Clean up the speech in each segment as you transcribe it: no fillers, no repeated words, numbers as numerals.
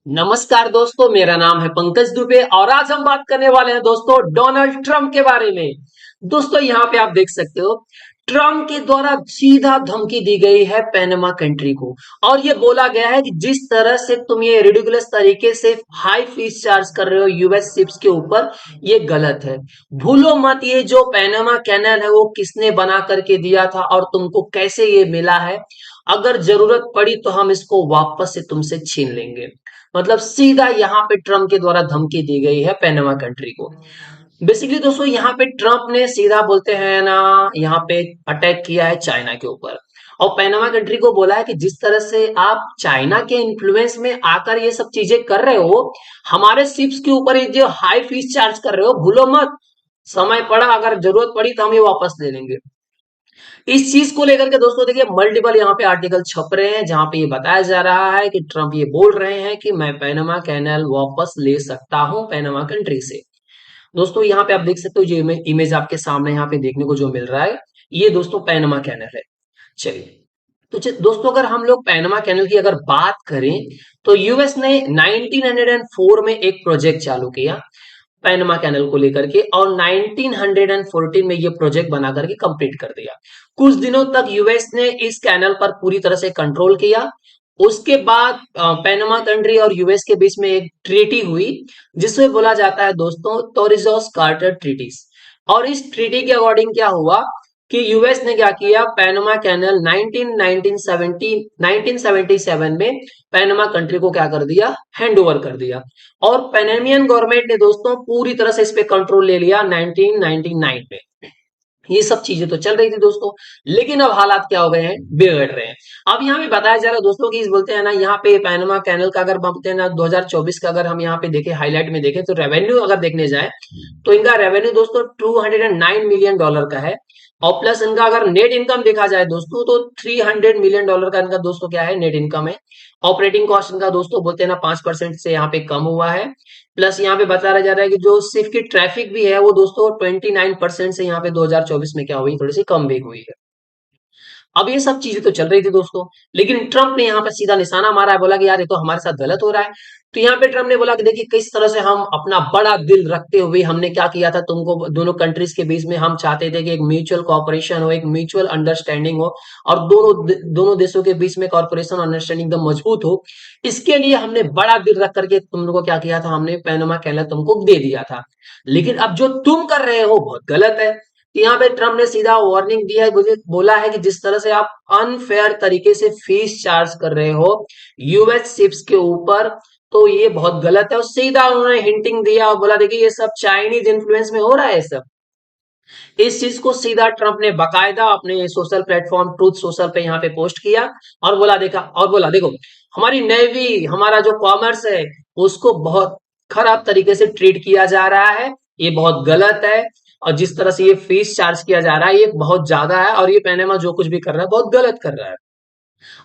नमस्कार दोस्तों, मेरा नाम है पंकज दुबे और आज हम बात करने वाले हैं दोस्तों डोनाल्ड ट्रंप के बारे में। दोस्तों यहाँ पे आप देख सकते हो, ट्रंप के द्वारा सीधा धमकी दी गई है पैनामा कंट्री को। और ये बोला गया है कि जिस तरह से तुम ये रिडिकुलस तरीके से हाई फीस चार्ज कर रहे हो यूएस शिप्स के ऊपर, ये गलत है। भूलो मत, ये जो पैनामा कैनल है वो किसने बना करके दिया था और तुमको कैसे ये मिला है। अगर जरूरत पड़ी तो हम इसको वापस से तुमसे छीन लेंगे। मतलब सीधा यहाँ पे ट्रम्प के द्वारा धमकी दी गई है पैनामा कंट्री को। बेसिकली दोस्तों यहाँ पे ट्रम्प ने सीधा बोलते हैं ना, यहाँ पे अटैक किया है चाइना के ऊपर और पैनामा कंट्री को बोला है कि जिस तरह से आप चाइना के इन्फ्लुएंस में आकर ये सब चीजें कर रहे हो, हमारे शिप्स के ऊपर ये जो हाई फीस चार्ज कर रहे हो, भूलो मत, समय पड़ा अगर जरूरत पड़ी तो हम ये वापस ले लेंगे। इस चीज को लेकर के दोस्तों देखिए मल्टीपल यहाँ पे आर्टिकल छप रहे हैं जहां पे ये बताया जा रहा है कि ट्रम्प ये बोल रहे हैं कि मैं पैनामा कैनाल वापस ले सकता हूं पैनामा कंट्री से। दोस्तों यहाँ पे आप देख सकते हो, ये इमेज आपके सामने यहाँ पे देखने को जो मिल रहा है, ये दोस्तों पैनामा कैनाल है। चलिए, तो दोस्तों अगर हम लोग पैनामा कैनाल की अगर बात करें तो यूएस ने 1904 में एक प्रोजेक्ट चालू किया पैनमा कैनल को लेकर के और 1914 में ये प्रोजेक्ट बना करके कंप्लीट कर दिया। कुछ दिनों तक यूएस ने इस कैनल पर पूरी तरह से कंट्रोल किया। उसके बाद पैनमा कंट्री और यूएस के बीच में एक ट्रीटी हुई जिसमें बोला जाता है दोस्तों टोरिजोस कार्टर ट्रीटीज। और इस ट्रीटी के अकॉर्डिंग क्या हुआ कि यूएस ने क्या किया, पैनामा कैनल 1977 में पैनामा कंट्री को क्या कर दिया, हैंड ओवर कर दिया। और पैनामियन गवर्नमेंट ने दोस्तों पूरी तरह से इस पे कंट्रोल ले लिया 1999 में। ये सब चीजें तो चल रही थी दोस्तों, लेकिन अब हालात क्या हो गए हैं, बिगड़ रहे हैं। अब यहाँ पे बताया जा रहा है दोस्तों कि इस बोलते हैं ना, यहाँ पे पैनामा कैनल का अगर बोलते हैं ना 2024 का अगर हम यहाँ पे देखें, हाईलाइट में देखें तो रेवेन्यू अगर देखने जाए तो इनका रेवेन्यू दोस्तों $209 मिलियन का है। और प्लस इनका अगर नेट इनकम देखा जाए दोस्तों तो $300 मिलियन का इनका दोस्तों क्या है, नेट इनकम है। ऑपरेटिंग कॉस्ट इनका दोस्तों बोलते हैं ना 5% से यहाँ पे कम हुआ है। प्लस यहाँ पे बताया जा रहा है कि जो सिर्फ की ट्रैफिक भी है वो दोस्तों 29% से यहाँ पे 2024 में क्या हुई, थोड़ी सी कम भी हुई है। अब ये सब चीजें तो चल रही थी दोस्तों, लेकिन ट्रंप ने यहाँ पर सीधा निशाना मारा है, बोला कि यार ये तो हमारे साथ गलत हो रहा है। तो यहाँ पे ट्रंप ने बोला कि देखिए किस तरह से हम अपना बड़ा दिल रखते हुए हमने क्या किया था, तुमको दोनों कंट्रीज के बीच में हम चाहते थे कि एक म्यूचुअल कॉपरेशन हो, एक म्यूचुअल अंडरस्टैंडिंग हो और दोनों देशों के बीच में कॉर्पोरेशन अंडरस्टैंडिंग एकदम मजबूत हो। इसके लिए हमने बड़ा दिल रख करके तुम लोगों को क्या किया था, हमने पैनामा कैनाल तुमको दे दिया था। लेकिन अब जो तुम कर रहे हो बहुत गलत है। तो यहाँ पे ट्रम्प ने सीधा वार्निंग दिया है, मुझे बोला है कि जिस तरह से आप अनफेयर तरीके से फीस चार्ज कर रहे हो यूएस शिप्स के ऊपर, तो ये बहुत गलत है। और सीधा उन्होंने हिंटिंग दिया और बोला देखिए ये सब चाइनीज इन्फ्लुएंस में हो रहा है सब। इस चीज को सीधा ट्रंप ने बकायदा अपने सोशल प्लेटफॉर्म ट्रूथ सोशल पे यहाँ पे पोस्ट किया और बोला देखा, और बोला देखो हमारी नेवी, हमारा जो कॉमर्स है उसको बहुत खराब तरीके से ट्रीट किया जा रहा है, ये बहुत गलत है। और जिस तरह से ये फीस चार्ज किया जा रहा है ये बहुत ज्यादा है और ये पैनामा जो कुछ भी कर रहा है बहुत गलत कर रहा है।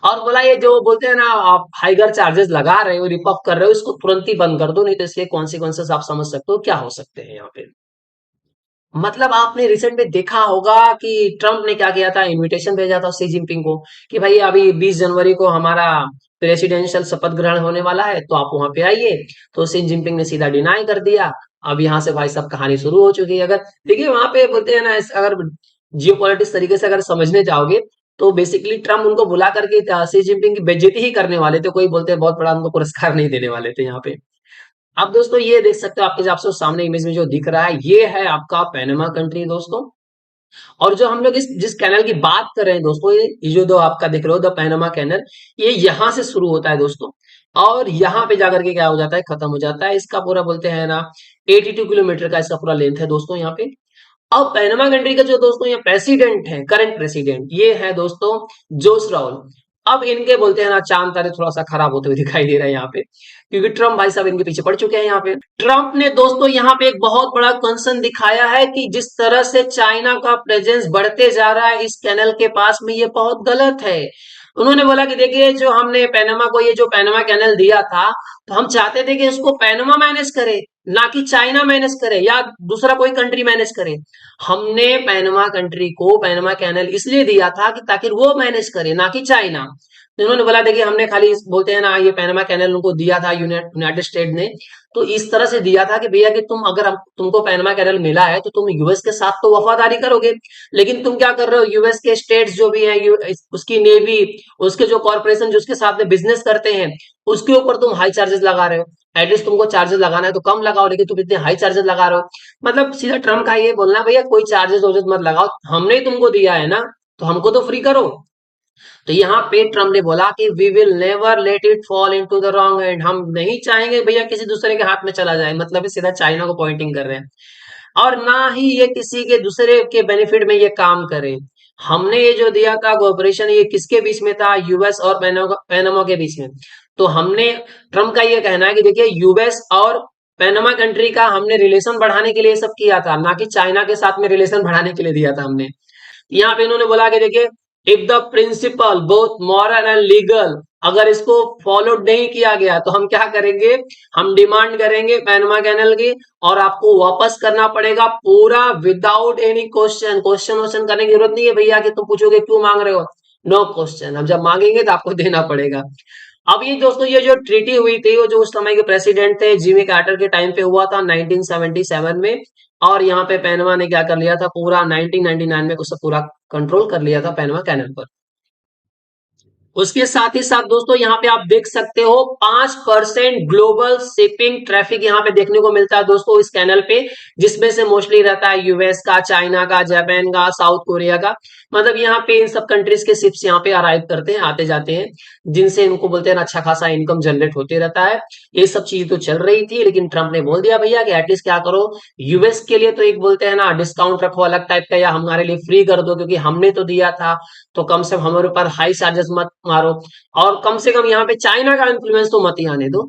और बोला ये जो बोलते हैं ना आप हाइगर चार्जेस लगा रहे हो, रिप अप कर रहे हो, इसको तुरंत ही बंद कर दो, नहीं तो इसके कॉन्सिक्वेंसेस आप समझ सकते हो क्या हो सकते हैं यहाँ पे। मतलब आपने रिसेंट में देखा होगा कि ट्रम्प ने क्या किया था, इनविटेशन भेजा था शी जिनपिंग को कि भाई अभी 20 जनवरी को हमारा प्रेसिडेंशियल शपथ ग्रहण होने वाला है तो आप वहां पे आइए। तो शी जिनपिंग ने सीधा डिनाई कर दिया। अब यहाँ से भाई सब कहानी शुरू हो चुकी है। अगर देखिए वहां पे बोलते हैं ना, अगर जियो पॉलिटिक्स तरीके से अगर समझने जाओगे तो बेसिकली ट्रम्प उनको बुला करके शी जिनपिंग की बेइज्जती ही करने वाले थे, कोई बोलते हैं बहुत बड़ा उनको पुरस्कार नहीं देने वाले थे यहाँ पे। अब दोस्तों ये देख सकते हो आपके हिसाब से सामने इमेज में जो दिख रहा है ये है आपका पैनामा कंट्री दोस्तों। और जो हम लोग इस जिस कैनल की बात कर रहे हैं दोस्तों, ये जो दो आपका दिख रहा हो द पैनामा कैनल, ये यहाँ से शुरू होता है दोस्तों और यहाँ पे जाकर के क्या हो जाता है, खत्म हो जाता है। इसका पूरा बोलते हैं ना 82 किलोमीटर का इसका पूरा लेंथ है दोस्तों यहाँ पे। अब पैनामा कंट्री का जो दोस्तों ये प्रेसिडेंट है, करंट प्रेसिडेंट, ये है दोस्तों जोस राउल। अब इनके बोलते हैं ना चांद तारे थोड़ा सा खराब होते हुए दिखाई दे रहे हैं यहाँ पे, क्योंकि ट्रम्प भाई साहब इनके पीछे पड़ चुके हैं यहाँ पे। ट्रम्प ने दोस्तों यहाँ पे एक बहुत बड़ा कंसर्न दिखाया है कि जिस तरह से चाइना का प्रेजेंस बढ़ते जा रहा है इस कैनल के पास में, ये बहुत गलत है। उन्होंने बोला कि देखिए जो हमने पैनामा को ये जो पैनामा कैनल दिया था, तो हम चाहते थे कि इसको पैनामा मैनेज करे, ना कि चाइना मैनेज करे या दूसरा कोई कंट्री मैनेज करे। हमने पैनामा कंट्री को पैनामा कैनल इसलिए दिया था कि ताकि वो मैनेज करे, ना कि चाइना। तो इन्होंने बोला देखिए हमने खाली बोलते हैं ना ये पैनामा कैनल उनको दिया था यूनाइटेड स्टेट ने, तो इस तरह से दिया था कि भैया कि तुम अगर तुमको पैनामा कैनल मिला है तो तुम यूएस के साथ तो वफादारी करोगे, लेकिन तुम क्या कर रहे हो, यूएस के स्टेट्स जो भी है, उसकी नेवी, उसके जो कॉर्पोरेशन जो उसके साथ में बिजनेस करते हैं, उसके ऊपर तुम हाई चार्जेस लगा रहे हो। एटलीस्ट तुमको चार्जेस लगाना है तो कम लगाओ, लेकिन तुम इतने हाई चार्जेस लगा रहे हो। मतलब सीधा ट्रम्प का ये बोलना भैया कोई चार्जेस वार्जेस मत लगाओ, हमने ही तुमको दिया है ना, तो हमको तो फ्री करो। तो यहाँ पे ट्रम्प ने बोला कि we will never let it fall into the wrong hand, हम नहीं चाहेंगे भैया किसी दूसरे के हाथ में चला जाए, मतलब सीधा चाइना को पॉइंटिंग कर रहे हैं। और ना ही ये किसी के दूसरे के बेनिफिट में ये काम करे। हमने ये जो दिया था कोऑपरेशन, ये किसके बीच में था, यूएस और पैनामा के बीच में। तो हमने, ट्रम्प का ये कहना है कि देखिए यूएस और पैनामा कंट्री का हमने रिलेशन बढ़ाने के लिए सब किया था, ना कि चाइना के साथ में रिलेशन बढ़ाने के लिए दिया था हमने। यहाँ पे इन्होंने बोला कि देखिए if the principle both moral and legal, अगर इसको फॉलो नहीं किया गया तो हम क्या करेंगे, हम डिमांड करेंगे पैनामा कैनल की, और आपको वापस करना पड़ेगा पूरा विदाउट एनी क्वेश्चन। क्वेश्चन वोश्चन करने की जरूरत नहीं है भैया कि तुम पूछोगे क्यों मांग रहे हो, नो क्वेश्चन, हम जब मांगेंगे तो आपको देना पड़ेगा। अब ये दोस्तों ये जो ट्रीटी हुई थी वो जो उस समय के प्रेसिडेंट थे जिमी कार्टर के टाइम पे हुआ था 1977 में, और यहाँ पे पैनामा ने क्या कर लिया था, पूरा 1999 में उसे पूरा कंट्रोल कर लिया था पैनामा कैनल पर। उसके साथ ही साथ दोस्तों यहाँ पे आप देख सकते हो 5% ग्लोबल शिपिंग ट्रैफिक यहाँ पे देखने को मिलता है दोस्तों इस कैनल पे, जिसमें से मोस्टली रहता है यूएस का, चाइना का, जापान का, साउथ कोरिया का। मतलब यहाँ पे इन सब कंट्रीज के शिप्स यहाँ पे अराइव करते हैं, आते जाते हैं, जिनसे इनको बोलते हैं ना अच्छा खासा इनकम जनरेट होते रहता है। ये सब चीज तो चल रही थी, लेकिन ट्रंप ने बोल दिया भैया कि एटलीस्ट क्या करो, यूएस के लिए तो एक बोलते हैं ना डिस्काउंट रखो अलग टाइप का, या हमारे लिए फ्री कर दो क्योंकि हमने तो दिया था, तो कम से कम हमारे ऊपर हाई चार्जेस मत मारो। और कम से कम यहाँ पे चाइना का इन्फ्लुएंस तो मत ही आने दो।